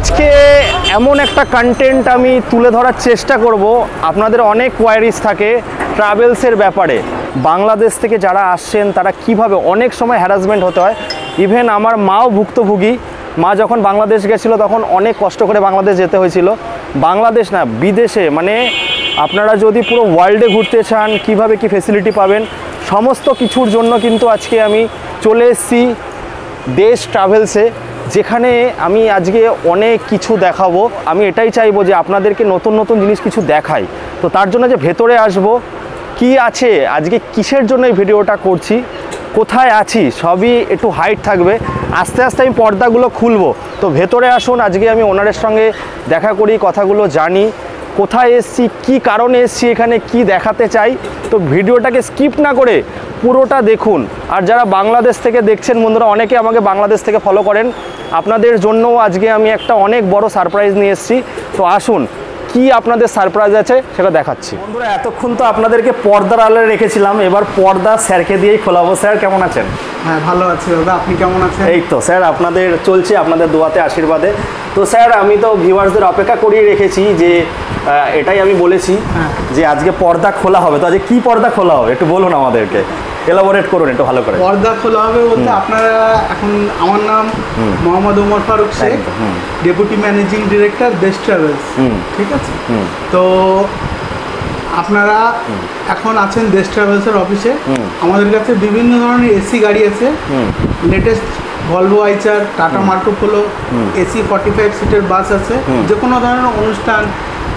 আজকে এমন একটা কন্টেন্ট আমি তুলে ধরার চেষ্টা করব, আপনাদের অনেক কোয়ারিজ থাকে ট্রাভেলসের ব্যাপারে। বাংলাদেশ থেকে যারা আসছেন তারা কিভাবে অনেক সময় হ্যারাসমেন্ট হতে হয়। ইভেন আমার মাও ভুক্তভোগী। মা যখন বাংলাদেশ গেছিলো তখন অনেক কষ্ট করে বাংলাদেশ যেতে হয়েছিল। বাংলাদেশ না, বিদেশে, মানে আপনারা যদি পুরো ওয়ার্ল্ডে ঘুরতে চান কিভাবে কি ফেসিলিটি পাবেন সমস্ত কিছুর জন্য কিন্তু আজকে আমি চলে এসেছি দেশ ট্রাভেলসে, যেখানে আমি আজকে অনেক কিছু দেখাবো। আমি এটাই চাইবো যে আপনাদেরকে নতুন নতুন জিনিস কিছু দেখাই। তো তার জন্য যে ভেতরে আসব, কি আছে আজকে, কিসের জন্য এই ভিডিওটা করছি, কোথায় আছি, সবই একটু হাইট থাকবে। আস্তে আস্তে আমি পর্দাগুলো খুলবো। তো ভেতরে আসুন, আজকে আমি ওনারের সঙ্গে দেখা করি, কথাগুলো জানি, কোথায় এসছি, কি কারণে এসছি, এখানে কি দেখাতে চাই। তো ভিডিওটাকে স্কিপ না করে পুরোটা দেখুন। আর যারা বাংলাদেশ থেকে দেখছেন বন্ধুরা, অনেকে আমাকে বাংলাদেশ থেকে ফলো করেন, আপনাদের জন্যও আজকে আমি একটা অনেক বড় সারপ্রাইজ নিয়ে এসেছি। তো আসুন, কি আপনাদের সারপ্রাইজ আছে সেটা দেখাচ্ছি। বন্ধুরা, এতক্ষণ তো আপনাদেরকে পর্দার আড়ালে রেখেছিলাম, এবার পর্দা স্যারকে দিয়েই খোলাবো। স্যার কেমন আছেন? হ্যাঁ, ভালো আছি দাদা, আপনি কেমন আছেন? এই তো স্যার, আপনাদের চলছে, আপনাদের দোয়াতে আশীর্বাদে। তো স্যার, আমি তো ভিউয়ার্সদের অপেক্ষা করিয়ে রেখেছি যে এটাই আমি বলেছি যে আজকে পর্দা খোলা হবে। তো আজকে কি পর্দা খোলা হবে একটু বলুন আমাদেরকে, এলাবোরেট করুন একটু ভালো করে। পর্দা খোলা হবে বলতে আপনারা এখন, আমার নাম Mohammad Omar Faruk Sheikh, deputy managing director best travels, ঠিক আছে? তো আপনারা এখন আছেন দেশ ট্রাভেলসের অফিসে। আমাদের কাছে বিভিন্ন ধরনের এসি গাড়ি আছে, latest Volvo Eicher, tata Marco polo, AC 45 সিটের বাস আছে। যে কোনো ধরনের অনুষ্ঠান,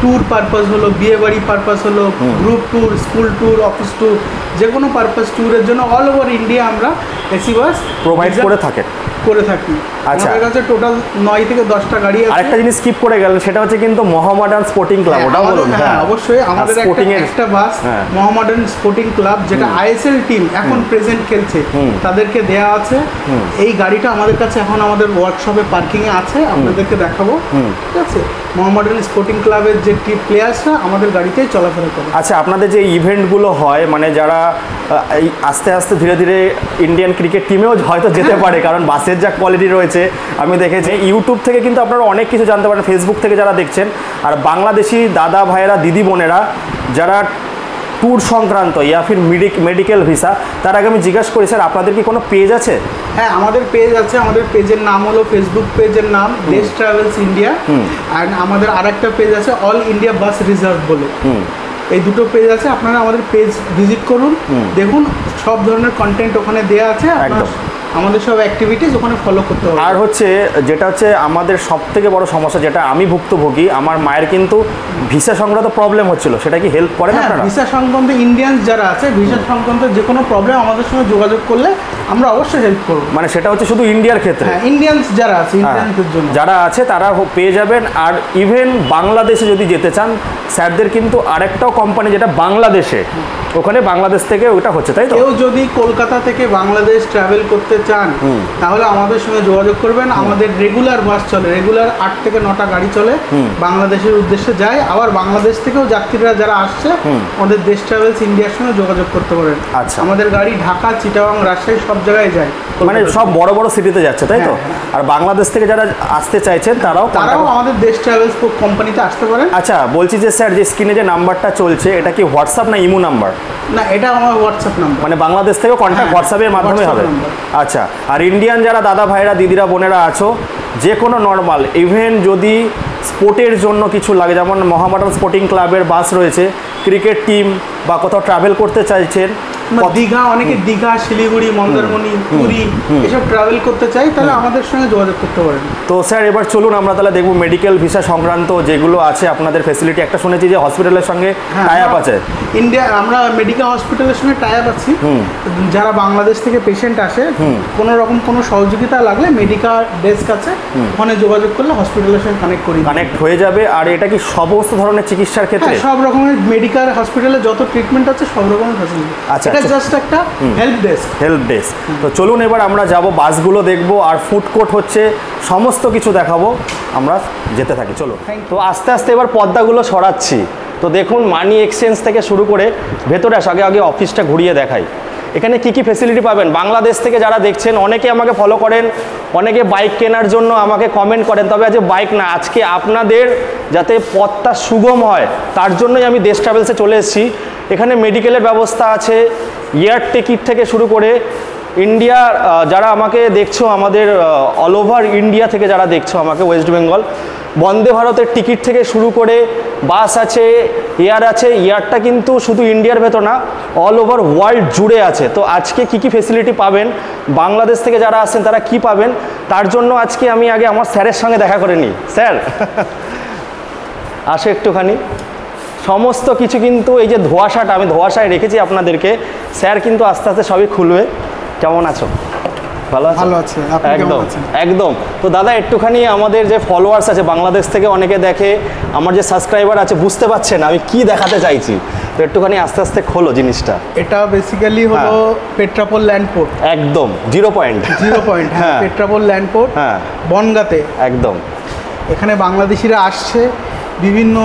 ট্যুর পারপাস হলো, বিয়ে বাড়ি পারপাস হলো, group tour, school tour, office tour, যে কোনো পারপাস ট্যুরের জন্য অল ওভার ইন্ডিয়া আমরা এসি বাস প্রোভাইড করে থাকি। আচ্ছা, আমাদের কাছে টোটাল 9 থেকে 10টা গাড়ি আছে। আরেকটা জিনিস স্কিপ করে গেলেন, সেটা হচ্ছে কিন্তু মোহামেডান স্পোর্টিং ক্লাব। ওটা বলুন। হ্যাঁ, অবশ্যই আমাদের একটা বাস মোহামেডান স্পোর্টিং ক্লাব, যেটা আইএসএল টিম এখন প্রেজেন্ট খেলছে, তাদেরকে দেয়া আছে। এই গাড়িটা আমাদের কাছে এখন আমাদের ওয়ার্কশপে পার্কিংয়ে আছে, আপনাদেরকে দেখাবো, ঠিক আছে? মোহামেডান স্পোর্টিং ক্লাবের যে টিম প্লেয়ার্সরা আমাদের গাড়িতেই চলাফেরা করে। আচ্ছা, আপনাদের যে ইভেন্টগুলো হয়, মানে যারা এই আস্তে আস্তে ধীরে ধীরে ইন্ডিয়ান ক্রিকেট টিমেও হয়তো যেতে পারে, কারণ বাসের যা কোয়ালিটি রয়েছে আমি দেখেছি। ইউটিউব থেকে কিন্তু আপনারা অনেক কিছু জানতে পারেন, ফেসবুক থেকে যারা দেখছেন। আর বাংলাদেশি দাদা ভাইয়েরা, দিদি বোনেরা যারা ট্যুর সংক্রান্ত ইয়া ফির মেডিকেল ভিসা, তার আগে আমি জিজ্ঞাসা করি, স্যার আপনাদের কি কোনো পেজ আছে? হ্যাঁ, আমাদের পেজ আছে। আমাদের পেজের নাম হলো, ফেসবুক পেজের নাম দেশ ট্রাভেলস ইন্ডিয়া, আর আমাদের আরেকটা পেজ আছে অল ইন্ডিয়া বাস রিজার্ভ বলে। এই দুটো পেজ আছে, আপনারা আমাদের পেজ ভিজিট করুন, দেখুন সব ধরনের কন্টেন্ট ওখানে দেওয়া আছে। একদম আমাদের সব অ্যাক্টিভিটিস ওখানে ফলো করতে হবে। আর যেটা হচ্ছে আমাদের সবথেকে বড় সমস্যা, যেটা আমি ভুক্তভোগী, আমার মায়ের কিন্তু ভিসা সংক্রান্ত প্রবলেম হচ্ছিল, সেটা কি হেল্প করেন আপনারা? ভিসা সংক্রান্ত ইন্ডিয়ানস যারা আছে, ভিসা সংক্রান্ত যে কোনো প্রবলেম আমাদের সঙ্গে যোগাযোগ করলে আমরা অবশ্যই হেল্প করব। মানে সেটা হচ্ছে শুধু ইন্ডিয়ার ক্ষেত্রে? হ্যাঁ, ইন্ডিয়ানস যারা আছে, ইন্ডিয়ানদের জন্য যারা আছে তারা পেয়ে যাবেন। আর ইভেন বাংলাদেশে যদি যেতে চান, স্যারদের কিন্তু আরেকটাও কোম্পানি যেটা বাংলাদেশে, ওখানে বাংলাদেশ থেকে ওটা হচ্ছে, তাই তো? কেউ যদি কলকাতা থেকে বাংলাদেশ ট্রাভেল করতে চান তাহলে আমাদের সঙ্গে যোগাযোগ করবেন। আমাদের রেগুলার বাস চলে, রেগুলার 8 থেকে 9টা গাড়ি চলে, বাংলাদেশের উদ্দেশ্যে যায়। আবার বাংলাদেশ থেকেও যাত্রীরা যারা আসছে আমাদের দেশ ট্রাভেলস ইন্ডিয়ার সঙ্গে যোগাযোগ করতে পারেন। আচ্ছা, আমাদের গাড়ি ঢাকা, চিটাগাং, রাজশাহী সব জায়গায় যায়, মানে সব বড় বড় সিটিতে যাচ্ছে, তাই তো? আর বাংলাদেশ থেকে যারা আসতে চাইছেন তারাও আমাদের দেশ ট্রাভেলস কোম্পানিতে আসতে পারেন। আচ্ছা, বলছি যে স্যার, যে স্ক্রিনে যে নাম্বারটা চলছে, এটা কি হোয়াটসঅ্যাপ না ইমো নাম্বার? না, এটা আমার হোয়াটসঅ্যাপ নাম্বার। মানে বাংলাদেশ থেকেও কন্ট্যাক্ট হোয়াটসঅ্যাপের মাধ্যমে হবে? আচ্ছা, আর ইন্ডিয়ান যারা দাদা ভাইরা, দিদিরা, বোনেরা আছো, যে কোনো নর্মাল ইভেন্ট যদি স্পোর্টের জন্য কিছু লাগে, যেমন মোহামেডান স্পোর্টিং ক্লাবের বাস রয়েছে, ক্রিকেট টিম বা কোথাও ট্রাভেল করতে চাইছেন, দীঘা, অনেকে দীঘা, শিলিগুড়ি, মন্দারমণি, পুরী এসব ট্রাভেল করতে চাই, তাহলে আমাদের সঙ্গে যোগাযোগ করতে পারেন। তো স্যার, এবার চলুন আমরা তাহলে দেখব মেডিকেল ভিসা সংক্রান্ত যেগুলো আছে আপনাদের ফেসিলিটি। একটা শুনেছি যে হসপিটালের সঙ্গে টাই আপ আছে। আমরা মেডিকেল হসপিটালের সঙ্গে টাই আপ আছি। যারা বাংলাদেশ থেকে পেশেন্ট আসে, কোনো রকম কোনো সহযোগিতা লাগলে মেডিকেল ডেস্ক আছে, ওখানে যোগাযোগ করলে হসপিটালের সঙ্গে কানেক্ট হয়ে যাবে। আর এটা কি সমস্ত ধরনের চিকিৎসার ক্ষেত্রে? সব রকমের মেডিকেল হসপিটালে যত ট্রিটমেন্ট আছে সব রকমের ফ্যাসিলিটি। আচ্ছা, জাস্ট একটা হেল্প ডেস্ক। তো চলুন এবার আমরা যাব, বাসগুলো দেখবো, আর ফুড কোর্ট হচ্ছে, সমস্ত কিছু দেখাবো। আমরা যেতে থাকি, চলো। তো আস্তে আস্তে এবার পর্দাগুলো সরাচ্ছি। তো দেখুন, মানি এক্সচেঞ্জ থেকে শুরু করে ভেতরে আগে অফিসটা ঘুরিয়ে দেখাই। এখানে কি কি ফেসিলিটি পাবেন বাংলাদেশ থেকে যারা দেখছেন, অনেকে আমাকে ফলো করেন, অনেকে বাইক কেনার জন্য আমাকে কমেন্ট করেন, তবে আজকে বাইক না, আজকে আপনাদের যাতে পথটা সুগম হয় তার জন্যই আমি দেশ ট্রাভেলসে চলে এসেছি। এখানে মেডিকেলের ব্যবস্থা আছে, এয়ার টিকিট থেকে শুরু করে ইন্ডিয়া যারা আমাকে দেখছো, আমাদের অল ওভার ইন্ডিয়া থেকে যারা দেখছো আমাকে, ওয়েস্ট বেঙ্গল, বন্দে ভারতের টিকিট থেকে শুরু করে বাস আছে, এয়ার আছে। এয়ারটা কিন্তু শুধু ইন্ডিয়ার ভেতর না, অল ওভার ওয়ার্ল্ড জুড়ে আছে। তো আজকে কি কি ফেসিলিটি পাবেন, বাংলাদেশ থেকে যারা আসছেন তারা কি পাবেন, তার জন্য আজকে আমি আগে আমার স্যারের সঙ্গে দেখা করে নিই। স্যার আসে একটুখানি। সমস্ত কিছু কিন্তু এই যে ধোঁয়াশাটা আমি ধোঁয়াশায় রেখেছি আপনাদেরকে, স্যার কিন্তু আস্তে আস্তে সবই খুলবে। কেমন আছো? ভালো আছো? ভালো আছে, আপনি কেমন একদম আছেন? একদম। তো দাদা একটুখানি আমাদের যে ফলোয়ার্স আছে বাংলাদেশ থেকে অনেকে দেখে, আমার যে সাবস্ক্রাইবার আছে বুঝতে পারছেন আমি কি দেখাতে চাইছি, তো একটুখানি আস্তে আস্তে খোলো জিনিসটা। এটা বেসিক্যালি হলো পেট্রাপোল ল্যান্ডপোর্ট, একদম 0 পয়েন্ট। 0 পয়েন্ট, হ্যাঁ, পেট্রাপোল ল্যান্ডপোর্ট, হ্যাঁ, বনগাঁতে। একদম। এখানে বাংলাদেশিরা আসছে বিভিন্ন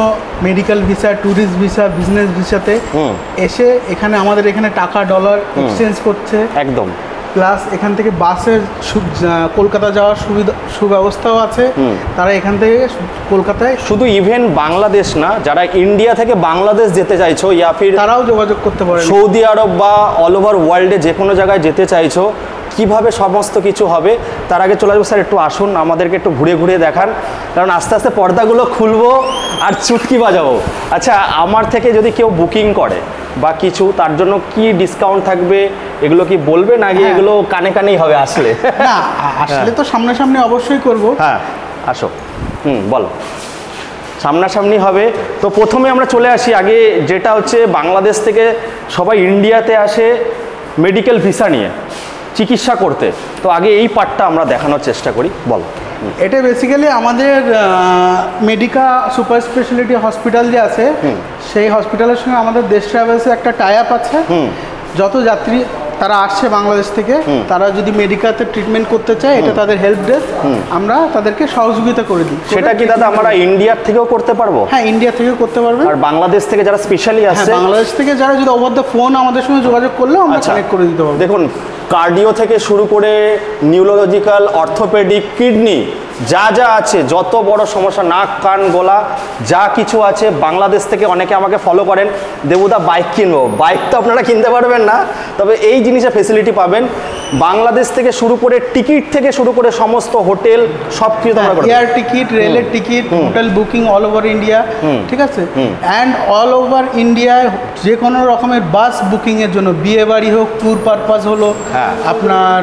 medical visa, tourist visa, business ভিসাতে এসে এখানে আমাদের এখানে টাকা ডলার এক্সচেঞ্জ করছে। একদম। প্লাস এখান থেকে বাসের কলকাতা যাওয়ার সুব্যবস্থাও আছে। তারা এখান থেকে কলকাতায় শুধু ইভেন বাংলাদেশ না, যারা ইন্ডিয়া থেকে বাংলাদেশ যেতে চাইছো, ইয়া ফির তারাও যোগাযোগ করতে পারে, সৌদি আরব বা অল ওভার ওয়ার্ল্ডে যে কোনো জায়গায় যেতে চাইছো, কিভাবে সমস্ত কিছু হবে তার আগে চলে আসবো। স্যার একটু আসুন, আমাদেরকে একটু ঘুরে ঘুরে দেখান, কারণ আস্তে আস্তে পর্দাগুলো খুলবো আর চুটকি বাজাবো। আচ্ছা, আমার থেকে যদি কেউ বুকিং করে বা কিছু, তার জন্য কি ডিসকাউন্ট থাকবে এগুলো কি বলবে, নাকি এগুলো কানে কানেই হবে আসলে? না, আসলে তো সামনাসামনি অবশ্যই করব। হ্যাঁ, আসো। বলো। সামনাসামনি হবে। তো প্রথমে আমরা চলে আসি আগে, যেটা হচ্ছে বাংলাদেশ থেকে সবাই ইন্ডিয়াতে আসে মেডিকেল ভিসা নিয়ে চিকিৎসা করতে। তো আগে এই পার্টটা আমরা দেখানোর চেষ্টা করি। বলো। এটা বেসিক্যালি আমাদের মেডিকা সুপার স্পেশালিটি হসপিটাল যে আছে, সেই হসপিটালের সঙ্গে আমাদের দেশ ট্রাভেলসে একটা টাই আপ আছে। যত যাত্রী তারা আসছে বাংলাদেশ থেকে, তারা যদি মেডিকাতে ট্রিটমেন্ট করতে চায়, এটা তাদের হেল্প ডেস্ক, আমরা তাদেরকে সহযোগিতা করে দিই। সেটা কি দাদা আমরা ইন্ডিয়ার থেকেও করতে পারবো? হ্যাঁ, ইন্ডিয়া থেকেও করতে পারবে। আর বাংলাদেশ থেকে যারা স্পেশালি আসছে, বাংলাদেশ থেকে যারা যদি ওভার দ্য ফোন আমাদের সঙ্গে যোগাযোগ করলেও আমরা কানেক্ট করে দিতে পারবো। দেখুন, কার্ডিও থেকে শুরু করে নিউরোলজিক্যাল, অর্থোপেডিক, কিডনি, যা যা আছে, যত বড় সমস্যা, নাক কান গলা যা কিছু আছে, বাংলাদেশ থেকে অনেকে আমাকে ফলো করেন, দেবুদা বাইক কিনবো। বাইক তো আপনারা কিনতে পারবেন না, তবে এই জিনিসের ফেসিলিটি পাবেন। বাংলাদেশ থেকে শুরু করে টিকিট থেকে শুরু করে সমস্ত হোটেল সব কিছু তোমরা করবে। এয়ার টিকিট, রেলের ticket, hotel booking all over India, ঠিক আছে। অ্যান্ড অল ওভার ইন্ডিয়ায় যে কোনো রকমের বাস বুকিংয়ের জন্য, বিয়ে বাড়ি হোক, ট্যুর পারপাস হলো, আপনার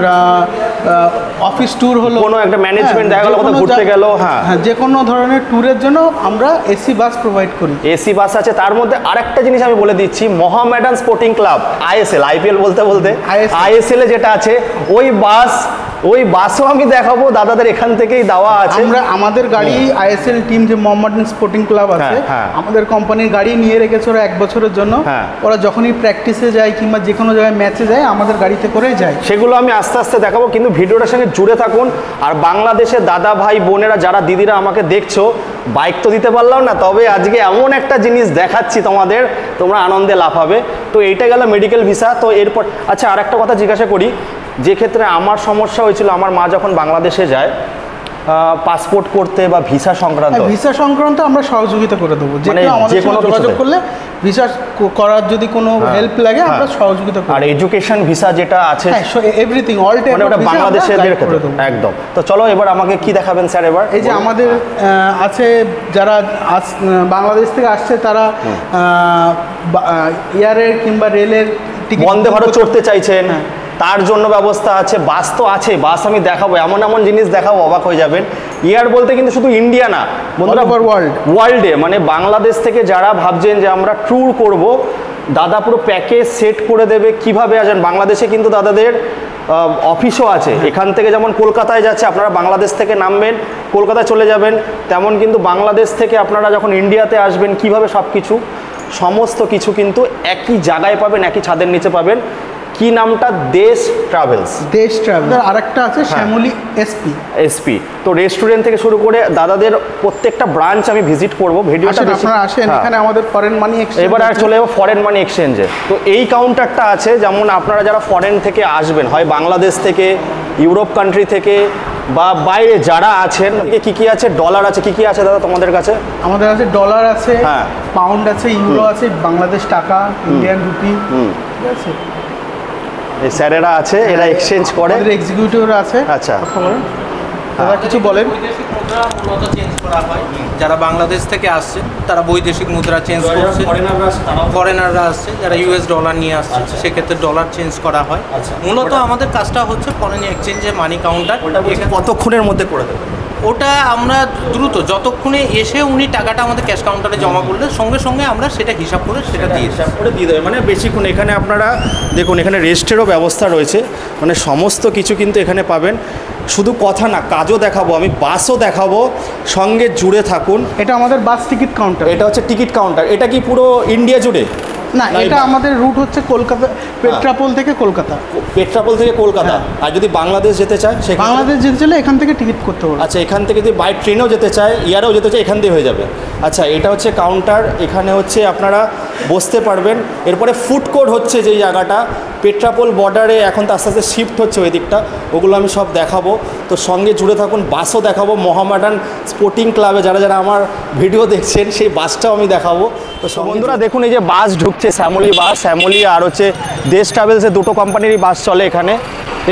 অফিস ট্যুর হলো, কোনো একটা ম্যানেজমেন্ট দেখা গেল কোথাও ঘুরতে গেল, হ্যাঁ, যে কোনো ধরনের ট্যুরের জন্য আমরা এসি বাস প্রোভাইড করি। এসি বাস আছে। তার মধ্যে আরেকটা জিনিস আমি বলে দিচ্ছি, Mohammedan sporting club, ISL, IPL বলতে বলতে আইএসএল এ যেটা আছে, ওই বাসও আমি দেখাবো, দাদাদের এখান থেকেই দেওয়া আছে। আমরা আমাদের গাড়ি আইএসএল টিম যে মোহামেডান স্পোর্টিং ক্লাব আছে, আমাদের কোম্পানির গাড়ি নিয়ে রেখেছে ওরা 1 বছরের জন্য। ওরা যখনই প্র্যাকটিসে যায় কিংবা যে কোনো জায়গায় ম্যাচে যায়, আমাদের গাড়িতে করেই যায়। সেগুলো আমি আস্তে আস্তে দেখাবো, কিন্তু ভিডিওটার সঙ্গে জুড়ে থাকুন। আর বাংলাদেশের দাদা ভাই বোনেরা যারা, দিদিরা আমাকে দেখছো, বাইক তো দিতে পারলাম না, তবে আজকে এমন একটা জিনিস দেখাচ্ছি তোমাদের, তোমরা আনন্দে লাফাবে। তো এইটা গেল মেডিকেল ভিসা। তো এরপর আচ্ছা, আর একটা কথা জিজ্ঞাসা করি, যে ক্ষেত্রে আমার সমস্যা হয়েছিল, আমার মা যখন বাংলাদেশে যায় পাসপোর্ট করতে বা ভিসা সংক্রান্ত আমরা সহযোগিতা করে দেবো। যে আমাদের সঙ্গে যোগাযোগ করলে ভিসা করার যদি কোনো হেল্প লাগে, আমরা সহযোগিতা করি। আর এডুকেশন ভিসা যেটা আছে, এভরিথিং অল টাইপ, মানে ওটা বাংলাদেশের একদম। তো চলো এবার আমাকে কি দেখাবেন স্যার? এবার এই যে আমাদের আছে যারা বাংলাদেশ থেকে আসছে, তারা এয়ারের কিংবা রেলের বন্দে ভারত চড়তে চাইছেন, তার জন্য ব্যবস্থা আছে। বাস তো আছে, বাস আমি দেখাবো, এমন এমন জিনিস দেখাবো, অবাক হয়ে যাবেন। এয়ার বলতে কিন্তু শুধু ইন্ডিয়া না বন্ধুরা, ওয়ার্ল্ডে, মানে বাংলাদেশ থেকে যারা ভাবছেন যে আমরা ট্যুর করব, দাদা পুরো প্যাকেজ সেট করে দেবে। কিভাবে আসেন, বাংলাদেশে কিন্তু দাদাদের অফিসও আছে। এখান থেকে যেমন কলকাতায় যাচ্ছে, আপনারা বাংলাদেশ থেকে নামবেন, কলকাতায় চলে যাবেন, তেমন কিন্তু বাংলাদেশ থেকে আপনারা যখন ইন্ডিয়াতে আসবেন, কিভাবে সমস্ত কিছু কিন্তু একই জায়গায় পাবেন, একই ছাদের নিচে পাবেন। কি নামটা? দেশ ট্রাভেলস। দেশ ট্রাভেল। আর একটা আছে শ্যামলী এসপি। তো রেস্টুরেন্ট থেকে শুরু করে দাদাদের প্রত্যেকটা ব্রাঞ্চ আমি ভিজিট করব। ভিডিওটা আপনারা আসেন, এখানে আমাদের ফরেন মানি এক্সচেঞ্জ। এবার আর চলে যাবো ফরেন মানি এক্সচেঞ্জে। তো এই কাউন্টারটা আছে, যেমন আপনারা যারা ফরেন থেকে আসবেন, হয় বাংলাদেশ থেকে, ইউরোপ কান্ট্রি থেকে, বা বাইরে যারা আছেন, কি কি আছে? ডলার আছে, কি কি আছে দাদা তোমাদের কাছে? আমাদের কাছে ডলার আছে, পাউন্ড আছে, ইউরো আছে, বাংলাদেশ টাকা, ইন্ডিয়ান রুপি, ঠিক আছে। এই স্যারেরা আছে, এরা এক্সচেঞ্জ করে। আমাদের এক্সিকিউটিভরা আছে। আচ্ছা, দাদা কিছু বলেন। বৈদেশিক মুদ্রা মূলত চেঞ্জ করা হয়, যারা বাংলাদেশ থেকে আসছে তারা বৈদেশিক মুদ্রা চেঞ্জ করছে, ফরেনাররা আসছে যারা ইউএস ডলার নিয়ে আসছে, সেক্ষেত্রে ডলার চেঞ্জ করা হয়। মূলত আমাদের কাজটা হচ্ছে ফরেন এক্সচেঞ্জে মানি কাউন্টার। কতক্ষণের মধ্যে করে দেবে? ওটা আমরা দ্রুত, যতক্ষণে এসে উনি টাকাটা আমাদের ক্যাশ কাউন্টারে জমা করলে সঙ্গে সঙ্গে আমরা সেটা হিসাব করে সেটা দিয়ে দেবে, মানে বেশিক্ষণ। এখানে আপনারা দেখুন, এখানে রেস্টেরও ব্যবস্থা রয়েছে, মানে সমস্ত কিছু কিন্তু এখানে পাবেন। শুধু কথা না, কাজও দেখাবো, আমি বাসও দেখাবো, সঙ্গে জুড়ে থাকুন। এটা আমাদের বাস টিকিট কাউন্টার। এটা হচ্ছে টিকিট কাউন্টার। এটা কি পুরো ইন্ডিয়া জুড়ে? না, এটা আমাদের রুট হচ্ছে কলকাতা, পেট্রাপোল থেকে কলকাতা। পেট্রাপোল থেকে কলকাতা। আর যদি বাংলাদেশ যেতে চায়, বাংলাদেশ যেতে চাইলে এখান থেকে টিকিট করতে হবে। আচ্ছা, এখান থেকে যদি বাই ট্রেনেও যেতে চায়, এয়ারেও যেতে চায়, এখান দিয়ে হয়ে যাবে। আচ্ছা, এটা হচ্ছে কাউন্টার। এখানে হচ্ছে আপনারা বসতে পারবেন। এরপরে ফুড কোর্ট হচ্ছে যেই জায়গাটা, পেট্রাপোল বর্ডারে এখন তো আস্তে আস্তে শিফট হচ্ছে ওই দিকটা, ওগুলো আমি সব দেখাবো। তো সঙ্গে জুড়ে থাকুন। বাসও দেখাবো, মোহামেডান স্পোর্টিং ক্লাবে যারা যারা আমার ভিডিও দেখছেন সেই বাসটাও আমি দেখাবো। তো বন্ধুরা দেখুন, এই যে বাস ঢুকছে, শ্যামলী বাস, শ্যামলী আর হচ্ছে দেশ ট্রাভেলসের দুটো কোম্পানিরই বাস চলে এখানে।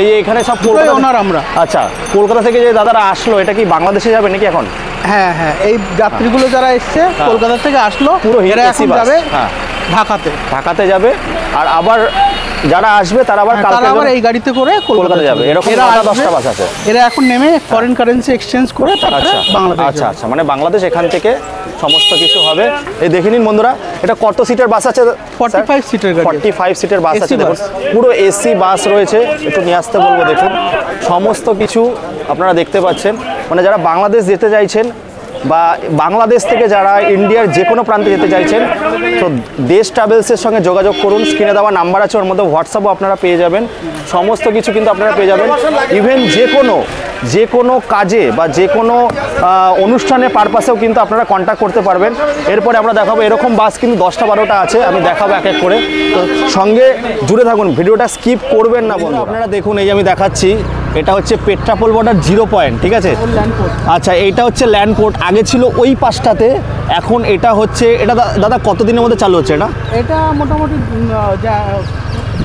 এই এখানে সব কলকাতা ওনার আমরা। আচ্ছা, কলকাতা থেকে যে দাদারা আসলো, এটা কি বাংলাদেশে যাবে নাকি এখন? হ্যাঁ, এই যাত্রীগুলো যারা এসছে কলকাতা থেকে আসলো, পুরো এরা এখন যাবে ঢাকাতে যাবে। আর আবার যারা আসবে তারা আবার এই গাড়িতে করে কলকাতা যাবে। এরকম 10টা বাস আছে। এরা এখন নেমে ফরেন কারেন্সি এক্সচেঞ্জ করে তারপরে বাংলাদেশ। আচ্ছা, মানে বাংলাদেশ এখান থেকে সমস্ত কিছু হবে। এই দেখে নিন বন্ধুরা, এটা কত সিটের বাস আছে? 45 সিটের গাড়ি। 45 সিটের বাস আছে। দেখুন, পুরো এসি বাস রয়েছে। একটু নিয়ে আসতে বলবো। দেখুন, সমস্ত কিছু আপনারা দেখতে পাচ্ছেন। মানে যারা বাংলাদেশ যেতে চাইছেন বা বাংলাদেশ থেকে যারা ইন্ডিয়ার যে কোনো প্রান্তে যেতে চাইছেন, তো দেশ ট্রাভেলসের সঙ্গে যোগাযোগ করুন। স্ক্রিনে দেওয়া নাম্বার আছে, ওর মধ্যে হোয়াটসঅ্যাপও আপনারা পেয়ে যাবেন। সমস্ত কিছু কিন্তু আপনারা পেয়ে যাবেন। ইভেন যে কোনো কাজে বা যে কোনো অনুষ্ঠানের পারপাসেও কিন্তু আপনারা কন্ট্যাক্ট করতে পারবেন। এরপরে আমরা দেখাবো, এরকম বাস কিন্তু 10টা 12টা আছে, আমি দেখাবো এক এক করে। তো সঙ্গে জুড়ে থাকুন, ভিডিওটা স্কিপ করবেন না বন্ধু। আপনারা দেখুন, এই যে আমি দেখাচ্ছি, এটা হচ্ছে পেট্রাপোল বর্ডার 0 পয়েন্ট, ঠিক আছে? আচ্ছা, এইটা হচ্ছে ল্যান্ডপোর্ট। আগে ছিল ওই পাশটাতে, এখন এটা হচ্ছে, এটা দাদা কতদিনের মধ্যে চালু হচ্ছে? এটা মোটামুটি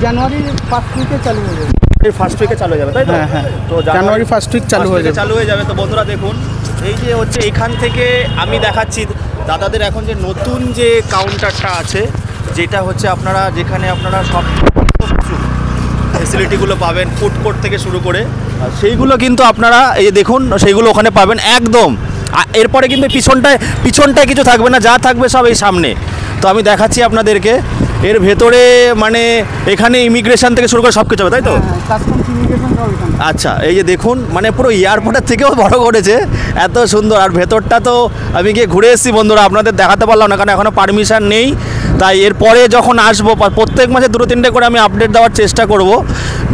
জানুয়ারি ফার্স্ট উইকে চালু হয়ে যাবে। ফার্স্ট উইকে চালু হয়ে যাবে, তাই তো? হ্যাঁ, তো জানুয়ারি ফার্স্ট উইক চালু হয়ে যাবে। তো বন্ধুরা দেখুন, এই যে হচ্ছে এখান থেকে আমি দেখাচ্ছি দাদাদের এখন যে নতুন যে কাউন্টারটা আছে, যেটা হচ্ছে আপনারা যেখানে আপনারা সব ফেসিলিটিগুলো পাবেন, ফুড কোর্ট থেকে শুরু করে, সেইগুলো কিন্তু আপনারা এই যে দেখুন, সেইগুলো ওখানে পাবেন একদম। এরপরে কিন্তু পিছনটায় কিছু থাকবে না, যা থাকবে সব এই সামনে। তো আমি দেখাচ্ছি আপনাদেরকে, এর ভেতরে মানে এখানে ইমিগ্রেশন থেকে শুরু করে সব কিছু হবে, তাই তো? আচ্ছা, এই যে দেখুন, মানে পুরো এয়ারপোর্টের থেকেও বড় করেছে, এত সুন্দর। আর ভেতরটা তো আমি গিয়ে ঘুরে এসেছি বন্ধুরা, আপনাদের দেখাতে পারলাম না কারণ এখনও পারমিশন নেই। তাই এরপরে যখন আসবো, প্রত্যেক মাসে 2-3টে করে আমি আপডেট দেওয়ার চেষ্টা করব।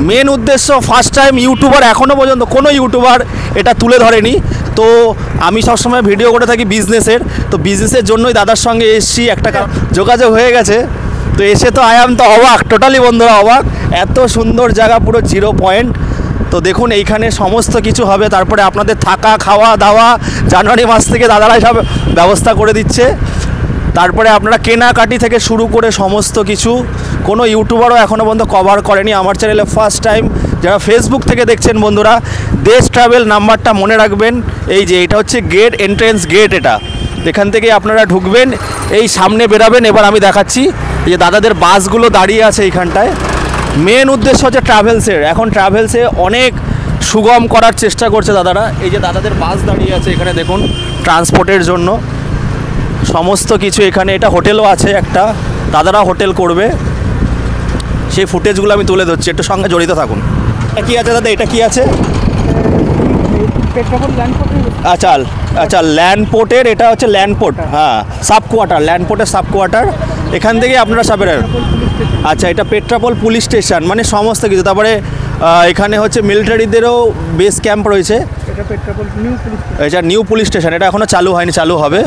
মেন উদ্দেশ্য, ফার্স্ট টাইম ইউটিউবার, এখনও পর্যন্ত কোনো ইউটিউবার এটা তুলে ধরেনি। তো আমি সবসময় ভিডিও করে থাকি বিজনেসের, তো বিজনেসের জন্যই দাদার সঙ্গে এসেছি, একটা যোগাযোগ হয়ে গেছে। তো এসে তো তো অবাক, টোটালি বন্ধুরা অবাক, এত সুন্দর জায়গা, পুরো 0 পয়েন্ট। তো দেখুন, এইখানে সমস্ত কিছু হবে। তারপরে আপনাদের থাকা, খাওয়া দাওয়া জানুয়ারি মাস থেকে দাদারাই সব ব্যবস্থা করে দিচ্ছে। তারপরে আপনারা কেনাকাটি থেকে শুরু করে সমস্ত কিছু, কোনো ইউটিউবারও এখনও পর্যন্ত কভার করেনি আমার চ্যানেলে। ফার্স্ট টাইম যারা ফেসবুক থেকে দেখছেন বন্ধুরা, দেশ ট্রাভেল নাম্বারটা মনে রাখবেন। এই যে এটা হচ্ছে গেট, এন্ট্রেন্স গেট, এটা এখান থেকে আপনারা ঢুকবেন, এই সামনে বেরাবেন। এবার আমি দেখাচ্ছি, এই যে দাদাদের বাসগুলো দাঁড়িয়ে আছে এইখানটায়। মেন উদ্দেশ্য হচ্ছে ট্রাভেলসের, এখন ট্রাভেলসে অনেক সুগম করার চেষ্টা করছে দাদারা। এই যে দাদাদের বাস দাঁড়িয়ে আছে এখানে দেখুন, ট্রান্সপোর্টের জন্য সমস্ত কিছু এখানে। এটা হোটেলও আছে একটা, দাদারা হোটেল করবে, সেই ফুটেজগুলো আমি তুলে ধরছি, একটু সঙ্গে জড়িত থাকুন। এটা কী আছে দাদা? এটা কী আছে? আচ্ছা, ল্যান্ডপোর্টের, এটা হচ্ছে ল্যান্ডপোর্ট, হ্যাঁ, সাব কোয়ার্টার, ল্যান্ডপোর্টের সাব কোয়ার্টার। এখান থেকে আপনারা সাবের স্টেশন। আচ্ছা, এটা পেট্রাপোল পুলিশ স্টেশন, মানে সমস্ত কিছু। তারপরে এখানে হচ্ছে মিলিটারিদেরও বেস ক্যাম্প রয়েছে। এটা পেট্রাপোল নিউ পুলিশ স্টেশন। এটা নিউ পুলিশ স্টেশন, এটা এখনও চালু হয়নি, চালু হবে।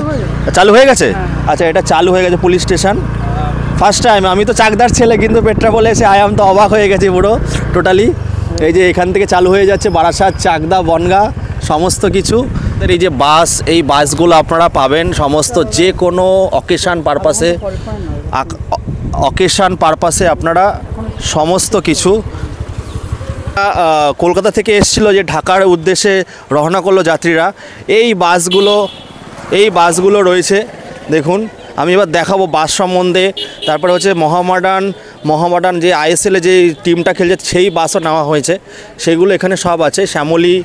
চালু হয়ে গেছে? আচ্ছা, এটা চালু হয়ে গেছে পুলিশ স্টেশন। ফার্স্ট টাইম, আমি তো চাকদার ছেলে, কিন্তু পেট্রাপোলে এসে আয়াম তো অবাক হয়ে গেছি পুরো টোটালি। এই যে এখান থেকে চালু হয়ে যাচ্ছে বারাসাত, চাকদা, বনগাঁ সমস্ত কিছু। এই যে বাস, এই বাসগুলো আপনারা পাবেন সমস্ত যে কোনো অকেশান পারপাসে আপনারা সমস্ত কিছু। কলকাতা থেকে এসেছিল যে ঢাকার উদ্দেশ্যে রওনা করলো যাত্রীরা, এই বাসগুলো রয়েছে দেখুন। আমি এবার দেখাবো বাস সম্বন্ধে। তারপরে হচ্ছে মহামাডান যে আইএসএলে যে টিমটা খেলছে সেই বাসও নেওয়া হয়েছে, সেগুলো এখানে সব আছে। শ্যামলী,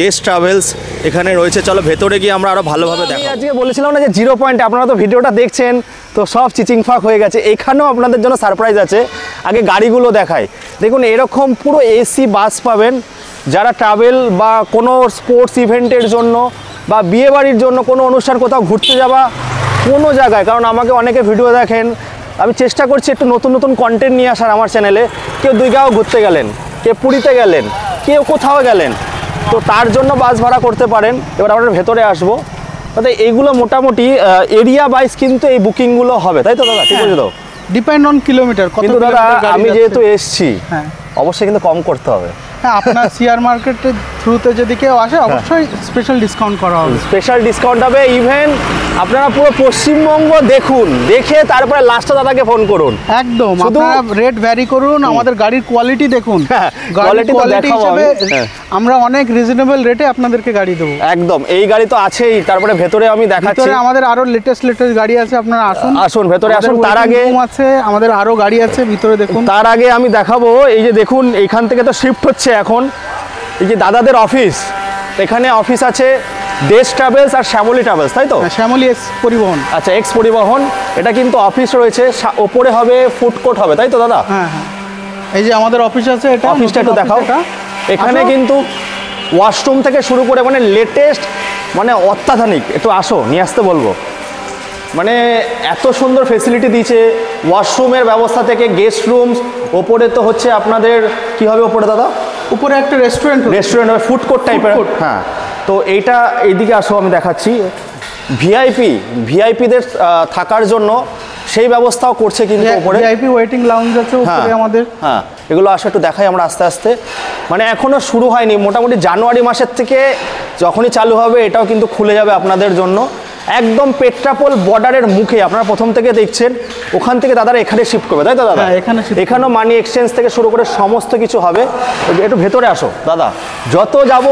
দেশ ট্রাভেলস এখানে রয়েছে। চলো ভেতরে গিয়ে আমরা আরও ভালোভাবে দেখো। আজকে বলেছিলাম না যে 0 পয়েন্টে, আপনারা তো ভিডিওটা দেখছেন তো সব চিচিংফাক হয়ে গেছে। এখানেও আপনাদের জন্য সারপ্রাইজ আছে। আগে গাড়িগুলো দেখায়। দেখুন এরকম পুরো এসি বাস পাবেন, যারা ট্রাভেল বা কোনো স্পোর্টস ইভেন্টের জন্য বা বিয়েবাড়ির জন্য, কোনো অনুষ্ঠান, কোথাও ঘুরতে যাওয়া কোনো জায়গায়। কারণ আমাকে অনেকে ভিডিও দেখেন, আমি চেষ্টা করছি একটু নতুন নতুন কন্টেন্ট নিয়ে আসার আমার চ্যানেলে। কেউ দীঘাও ঘুরতে গেলেন, কেউ পুরীতে গেলেন, কেউ কোথাও গেলেন, তো তার জন্য বাস ভাড়া করতে পারেন। এবার আমরা ভেতরে আসবো। দাদা এইগুলো মোটামুটি এরিয়া ওয়াইজ কিন্তু এই বুকিংগুলো হবে, তাই তো দাদা? ঠিক আছে তো, ডিপেন্ড অন কিলোমিটার। কিন্তু দাদা আমি যেহেতু এসছি, অবশ্যই কিন্তু কম করতে হবে। হ্যাঁ, আপনার শেয়ার মার্কেটের থ্রুতে যদি কেউ আসে অবশ্যই স্পেশাল ডিসকাউন্ট করা হবে। স্পেশাল ডিসকাউন্ট হবে। ইভেন আপনারা পুরো পশ্চিমবঙ্গ দেখুন, দেখে তারপরে লাস্টে দাদাকে ফোন করুন। একদম, আপনারা রেট ভ্যারি করুন, আমাদের গাড়ির কোয়ালিটি দেখুন। কোয়ালিটি হিসেবে আমরা অনেক রিজনেবল রেটে আপনাদেরকে গাড়ি দেবো। একদম, এই গাড়ি তো আছেই। তারপরে ভেতরে আমি দেখাচ্ছি, আমাদের আরো লেটেস্ট গাড়ি আছে। আপনারা আসুন ভেতরে আসুন। তার আগে আছে আমাদের আরো গাড়ি আছে, ভিতরে দেখুন। তার আগে আমি দেখাবো, এই যে দেখুন এইখান থেকে তো শিফট হচ্ছে এখন। এই যে দাদাদের অফিস, এখানে অফিস আছে দেশ ট্রাভেলস আর শ্যামলী ট্রাভেলস, তাই তো? শ্যামলী এক্স পরিবহন। আচ্ছা, এক্স পরিবহন, এটা কিন্তু অফিস রয়েছে। ওপরে হবে ফুড কোর্ট হবে, তাই তো দাদা? হ্যাঁ হ্যাঁ, এই যে আমাদের অফিস আছে, এটা অফিসটা একটু দেখাও। এখানে কিন্তু ওয়াশরুম থেকে শুরু করে মানে লেটেস্ট, মানে অত্যাধুনিক। একটু আসো, নিয়ে আসতে বলবো। মানে এত সুন্দর ফেসিলিটি দিয়েছে, ওয়াশরুমের ব্যবস্থা থেকে গেস্ট রুমস। ওপরে তো হচ্ছে আপনাদের কি হবে ওপরে দাদা? উপরে একটা রেস্টুরেন্ট হবে, ফুড কোর্ট টাইপের। হ্যাঁ, তো এইটা এইদিকে আসো, আমি দেখাচ্ছি। ভিআইপিদের থাকার জন্য সেই ব্যবস্থাও করছে কিন্তু উপরে। ভিআইপি ওয়েটিং লাউঞ্জ আছে উপরে আমাদের। হ্যাঁ, এগুলো আসলে একটু দেখাই আমরা আস্তে আস্তে। মানে এখনও শুরু হয়নি, মোটামুটি জানুয়ারি মাসের থেকে যখনই চালু হবে এটাও কিন্তু খুলে যাবে আপনাদের জন্য। একদম পেট্রাপোল বর্ডারের মুখে আপনারা প্রথম থেকে দেখছেন, ওখান থেকে দাদারা এখানে শিফট করবে, তাই তো দাদা? এখানেও মানি এক্সচেঞ্জ থেকে শুরু করে সমস্ত কিছু হবে। একটু ভেতরে আসো দাদা, যত যাব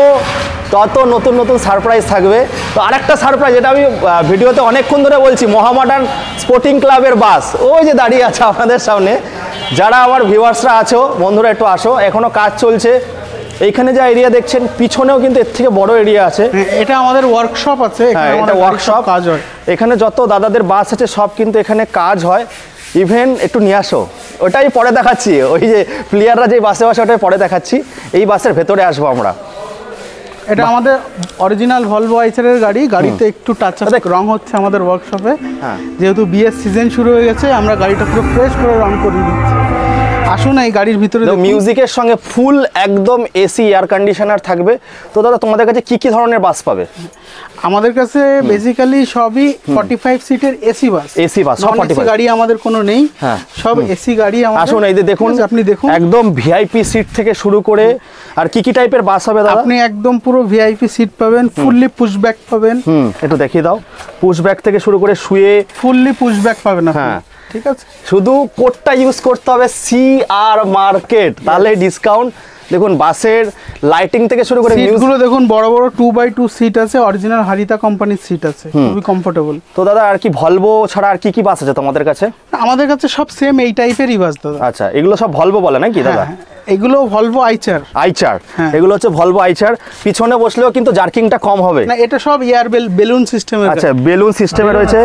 তত নতুন নতুন সারপ্রাইজ থাকবে। তো আরেকটা সারপ্রাইজ, এটা আমি ভিডিওতে অনেকক্ষণ ধরে বলছি, মহামাডান স্পোর্টিং ক্লাবের বাস ওই যে দাঁড়িয়ে আছে আপনাদের সামনে। যারা আমার ভিউয়ার্সরা আছো, বন্ধুরা একটু আসো, এখনও কাজ চলছে। এইখানে যা এরিয়া দেখছেন, পিছনেও কিন্তু এর থেকে বড় এরিয়া আছে। এটা আমাদের ওয়ার্কশপ আছে। হ্যাঁ, এটা ওয়ার্কশপ, কাজ হয় এখানে। যত দাদাদের বাস আছে সব কিন্তু এখানে কাজ হয়। ইভেন একটু নিয়ে আসো, ওটাই পরে দেখাচ্ছি। ওই যে প্লেয়াররা যে বাসে বসে, ওটাই পরে দেখাচ্ছি। এই বাসের ভেতরে আসবো আমরা। এটা আমাদের অরিজিনাল ভলভো আইচারের গাড়ি। গাড়িতে একটু টাচ আপ রং হচ্ছে আমাদের ওয়ার্কশপে। যেহেতু বিয়ের সিজন শুরু হয়ে গেছে, আমরা গাড়িটা পুরো ফ্রেশ করে রং করে দিচ্ছি। আসুন, এই গাড়ির ভিতরে মিউজিকের সঙ্গে ফুল একদম এসি এয়ার কন্ডিশনার থাকবে। তো দাদা তোমাদের কাছে কি কি ধরনের বাস পাবে? আমাদের কাছে বেসিক্যালি সবই 45 সিটের এসি বাস। সব 45 গাড়ি আমাদের কোনো নেই, সব এসি গাড়ি আমাদের। আসুন, এই যে দেখুন, আপনি দেখুন একদম ভিআইপি সিট থেকে শুরু করে। আর কি কি টাইপের বাস হবে দাদা? আপনি একদম পুরো ভিআইপি সিট পাবেন, ফুললি পুশব্যাক পাবেন। একটু দেখিয়ে দাও। পুশব্যাক থেকে শুরু করে শুয়ে ফুললি পুশব্যাক পাবেন। হ্যাঁ, ঠিক আছে। শুধু কোডটা ইউজ করতে হবে সিআর মার্কেট, তাহলে ডিসকাউন্ট। দেখুন বাসের লাইটিং থেকে শুরু করে সিটগুলো দেখুন, বড় বড় 2x2 সিট আছে, অরিজিনাল হারিতা কোম্পানির সিট আছে, খুবই কমফোর্টেবল। তো দাদা আর কি ভলভো ছাড়া আর কি কি বাস আছে তোমাদের কাছে? আমাদের কাছে সব সেম এই টাইপেরই বাস দাদা। আচ্ছা, এগুলো সব ভলভো বলে নাকি দাদা? এগুলো ভলভো আইচার। এগুলো হচ্ছে ভলভো আইচার। পিছনে বসলেও কিন্তু জার্কিংটা কম হবে না, এটা সব এয়ার বেলুন সিস্টেমের। আচ্ছা, বেলুন সিস্টেমে রয়েছে।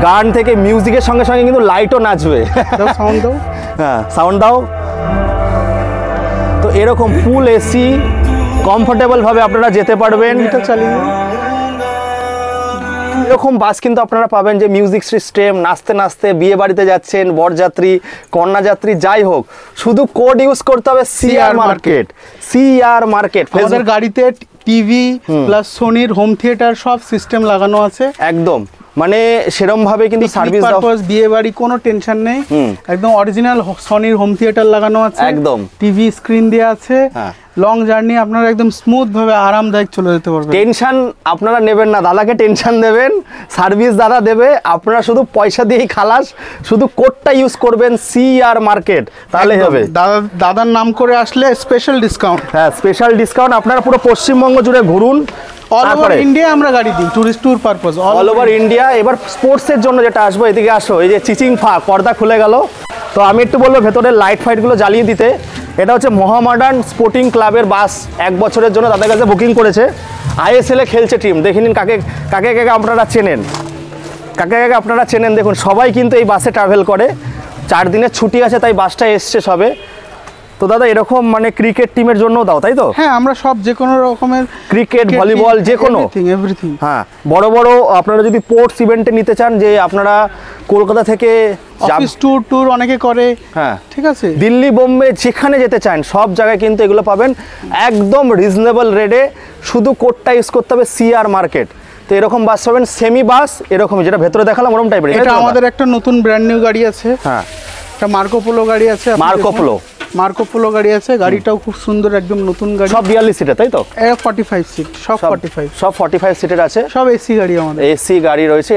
গান থেকে মিউজিকের সঙ্গে সঙ্গে কিন্তু লাইটও নাচবে। সাউন্ড দাও। হ্যাঁ, সাউন্ড দাও। তো এরকম ফুল এসি কমফোর্টেবল ভাবে আপনারা যেতে পারবেন। এটা চালিয়ে এরকম বাস কিন্তু আপনারা পাবেন যে মিউজিক সিস্টেম, নাচতে নাচতে বিয়ে বাড়িতে যাচ্ছেন, বরযাত্রী, কন্যাযাত্রী, যাই হোক, শুধু কোড ইউজ করতে হবে সিআর মার্কেট। সিআর মার্কেট আমাদের গাড়িতে টিভি প্লাস সোনির হোম থিয়েটার সব সিস্টেম লাগানো আছে একদম, মানে সেরকম ভাবে কিন্তু সার্ভিস পারপাস, বিয়ে বাড়ি কোনো টেনশন নেই, একদম অরিজিনাল সনির হোম থিয়েটার লাগানো আছে, একদম টিভি স্ক্রিন দেওয়া আছে। লং জার্নি আপনারা একদম স্মুথ ভাবে আরামদায়ক চলে যেতে পারবেন। টেনশন আপনারা নেবেন না, দাদাকে টেনশন দেবেন, সার্ভিস দাদা দেবে, আপনারা শুধু পয়সা দিয়েই খালাস, শুধু কোডটা ইউজ করবেন সিআর মার্কেট, তাহলে হবে। দাদার নাম করে আসলে স্পেশাল ডিসকাউন্ট। হ্যাঁ, স্পেশাল ডিসকাউন্ট। আপনারা পুরো পশ্চিমবঙ্গ জুড়ে ঘুরুন, অল ওভার ইন্ডিয়া আমরা গাড়ি দিই, tourist tour purpose all over India. এবার স্পোর্টসের জন্য যেটা আসবো, এদিকে আসো, এই যে চিচিং ফাঁক, পর্দা খুলে গেল, তো আমি একটু বলবো ভেতরের লাইট ফাইটগুলো জ্বালিয়ে দিতে। এটা হচ্ছে মহামডার্ন স্পোর্টিং ক্লাবের বাস, 1 বছরের জন্য তাদের কাছে বুকিং করেছে। আইএসএল এ খেলছে টিম, দেখে নিন কাকে কাকে কাকে আপনারা চেনেন, কাকে কাকে আপনারা চেনেন। দেখুন সবাই কিন্তু এই বাসে ট্রাভেল করে, 4 দিনের ছুটি আছে তাই বাসটা এসছে সবে। তো দাদা এরকম মানে ক্রিকেট টিমের জন্য দাও, তাই তো? হ্যাঁ, আমরা সব যে কোনো রকমের ক্রিকেট, ভলিবল, যে কোনো এভরিথিং। হ্যাঁ, বড় বড় আপনারা যদি স্পোর্টস ইভেন্টে নিতে চান, যে আপনারা কলকাতা থেকে অফিস ট্যুর অনেকে করে, হ্যাঁ ঠিক আছে, দিল্লি, বোম্বে, যেখানে যেতে চান সব জায়গায় কিন্তু এগুলো পাবেন একদম রিজনেবল রেটে। শুধু কোডটা ইউজ করতে হবে সিআর মার্কেট। তো এরকম বাস পাবেন, সেমি বাস এরকম, যেটা ভেতরে দেখালাম ওরকম টাইপের। এটা আমাদের একটা নতুন ব্র্যান্ড নিউ গাড়ি আছে, হ্যাঁ, একটা মার্কো পোলো গাড়ি আছে। মার্কো পোলো গাড়ি আছে, গাড়িটাও খুব সুন্দর, একদম নতুন গাড়ি, সব 42 সিটের, তাই তো? 45 সিট, সব 45 সিটের আছে, সব এসি গাড়ি, আমাদের এসি গাড়ি রয়েছে।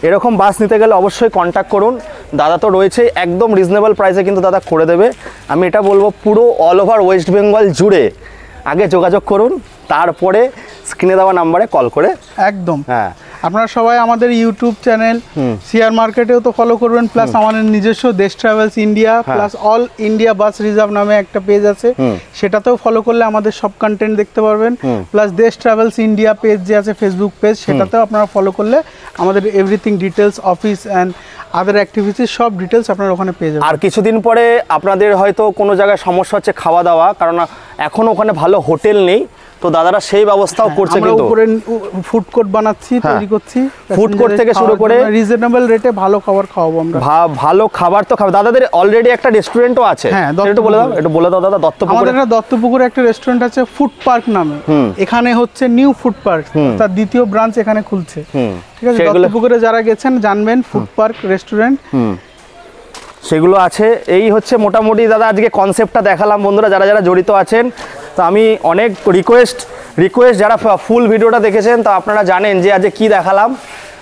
এরকম বাস নিতে গেলে অবশ্যই কন্ট্যাক্ট করুন, দাদা তো রয়েছে, একদম রিজনেবল প্রাইসে কিন্তু দাদা করে দেবে। আমি এটা বলবো পুরো অল ওভার ওয়েস্ট বেঙ্গল জুড়ে আগে যোগাযোগ করুন, তারপরে স্ক্রিনে দেওয়া নাম্বারে কল করে। একদম, হ্যাঁ। আপনারা সবাই আমাদের ইউটিউব চ্যানেল সিআর মার্কেটেও তো ফলো করবেন, প্লাস আমাদের নিজস্ব দেশ travels India plus all India bus reserve নামে একটা পেজ আছে, সেটাতেও ফলো করলে আমাদের সব কন্টেন্ট দেখতে পারবেন। প্লাস দেশ ট্রাভেলস ইন্ডিয়া পেজ যে আছে ফেসবুক পেজ, সেটাতেও আপনারা ফলো করলে আমাদের everything details, office and other activities সব ডিটেলস আপনারা ওখানে পেয়ে যাবেন। আর কিছুদিন পরে আপনাদের হয়তো কোনো জায়গায় সমস্যা হচ্ছে খাওয়া দাওয়া, কারণ এখন ওখানে ভালো হোটেল নেই, তো দাদারা সেই ব্যবস্থাও করছে, কিন্তু উপরে ফুড কোর্ট বানাচ্ছি, তৈরি করছি, ফুড কোর্ট থেকে শুরু করে রিজনেবল রেটে ভালো খাবার খাওয়াবো আমরা। ভালো খাবার তো খাবে, দাদাদের অলরেডি একটা রেস্টুরেন্টও আছে। হ্যাঁ, একটু বলে দাও দাদা। আমাদের একটা দত্তপুকুরে একটা রেস্টুরেন্ট আছে ফুড পার্ক নামে, এখানে হচ্ছে নিউ ফুড পার্ক, তার দ্বিতীয় ব্রাঞ্চ এখানে খুলছে, ঠিক আছে? দত্তপুকুরে যারা গেছেন জানবেন ফুড পার্ক রেস্টুরেন্ট, সেগুলো আছে। এই হচ্ছে মোটামুটি দাদা আজকে কনসেপ্টটা দেখালাম বন্ধুরা, যারা যারা জড়িত আছেন। তো আমি অনেক রিকোয়েস্ট যারা ফুল ভিডিওটা দেখেছেন, তো আপনারা জানেন যে আজকে কি দেখালাম।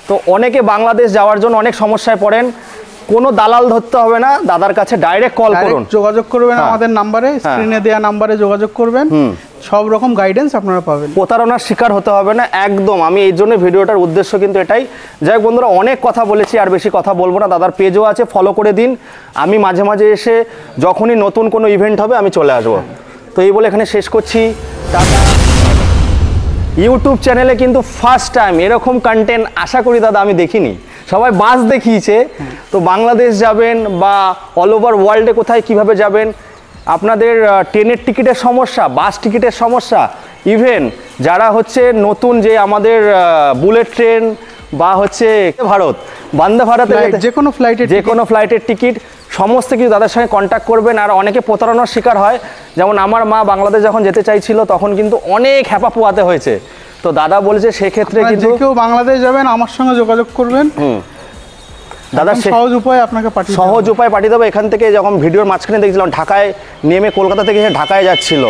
তো অনেকে বাংলাদেশ যাওয়ার জন্য অনেক সমস্যায় পড়েন, কোনো দালাল ধরতে হবে না, দাদার কাছে ডাইরেক্ট কল করুন, যোগাযোগ করবেন আমাদের নাম্বারে, স্ক্রিনে দেওয়া নাম্বারে যোগাযোগ করবেন, সব রকম গাইডেন্স আপনারা পাবেন, প্রতারণার শিকার হতে হবে না একদম। আমি এই জন্য ভিডিওটার উদ্দেশ্য কিন্তু এটাই। যাই হোক বন্ধুরা, অনেক কথা বলেছি, আর বেশি কথা বলবো না। দাদার পেজও আছে, ফলো করে দিন। আমি মাঝে মাঝে এসে যখনই নতুন কোনো ইভেন্ট হবে আমি চলে আসবো। তো এই বলে এখানে শেষ করছি, টাটা। ইউটিউব চ্যানেলে কিন্তু ফার্স্ট টাইম এরকম কন্টেন্ট আশা করি দাদা আমি দেখিনি, সবাই বাস দেখিয়েছে, তো বাংলাদেশ যাবেন বা অল ওভার ওয়ার্ল্ডে কোথায় কিভাবে যাবেন, আপনাদের ট্রেনের টিকিটের সমস্যা, বাস টিকিটের সমস্যা, ইভেন যারা হচ্ছে নতুন যে আমাদের বুলেট ট্রেন বা হচ্ছে ভারত, বন্দে ভারত, যে কোনো ফ্লাইটের টিকিট সমস্ত কিছু দাদার সঙ্গে কন্ট্যাক্ট করবেন। আর অনেকে প্রতারণার শিকার হয়, যেমন আমার মা বাংলাদেশ যখন যেতে চাইছিল তখন কিন্তু অনেক হ্যাপা পোয়াতে হয়েছে। তো দাদা বলেছে সেক্ষেত্রে কিন্তু কেউ বাংলাদেশ যাবেন আমার সঙ্গে যোগাযোগ করবেন, দাদা সহজ উপায় আপনাকে পাঠিয়ে দেবো। এখান থেকে যখন ভিডিওর মাঝখানে দেখছিলাম ঢাকায় নেমে কলকাতা থেকে ঢাকায় যাচ্ছিল,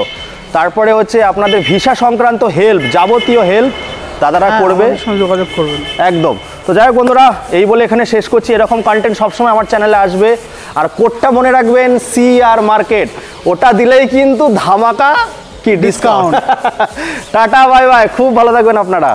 তারপরে হচ্ছে আপনাদের ভিসা সংক্রান্ত হেল্প, যাবতীয় হেল্প দাদারা করবে, যোগাযোগ করবেন একদম। তো যাই হোক বন্ধুরা, এই বলে এখানে শেষ করছি। এরকম কন্টেন্ট সবসময় আমার চ্যানেলে আসবে, আর কোডটা মনে রাখবেন সিআর মার্কেট, ওটা দিলেই কিন্তু ধামাকা কি ডিসকাউন্ট। টাটা, বাই বাই, খুব ভালো থাকবেন আপনারা।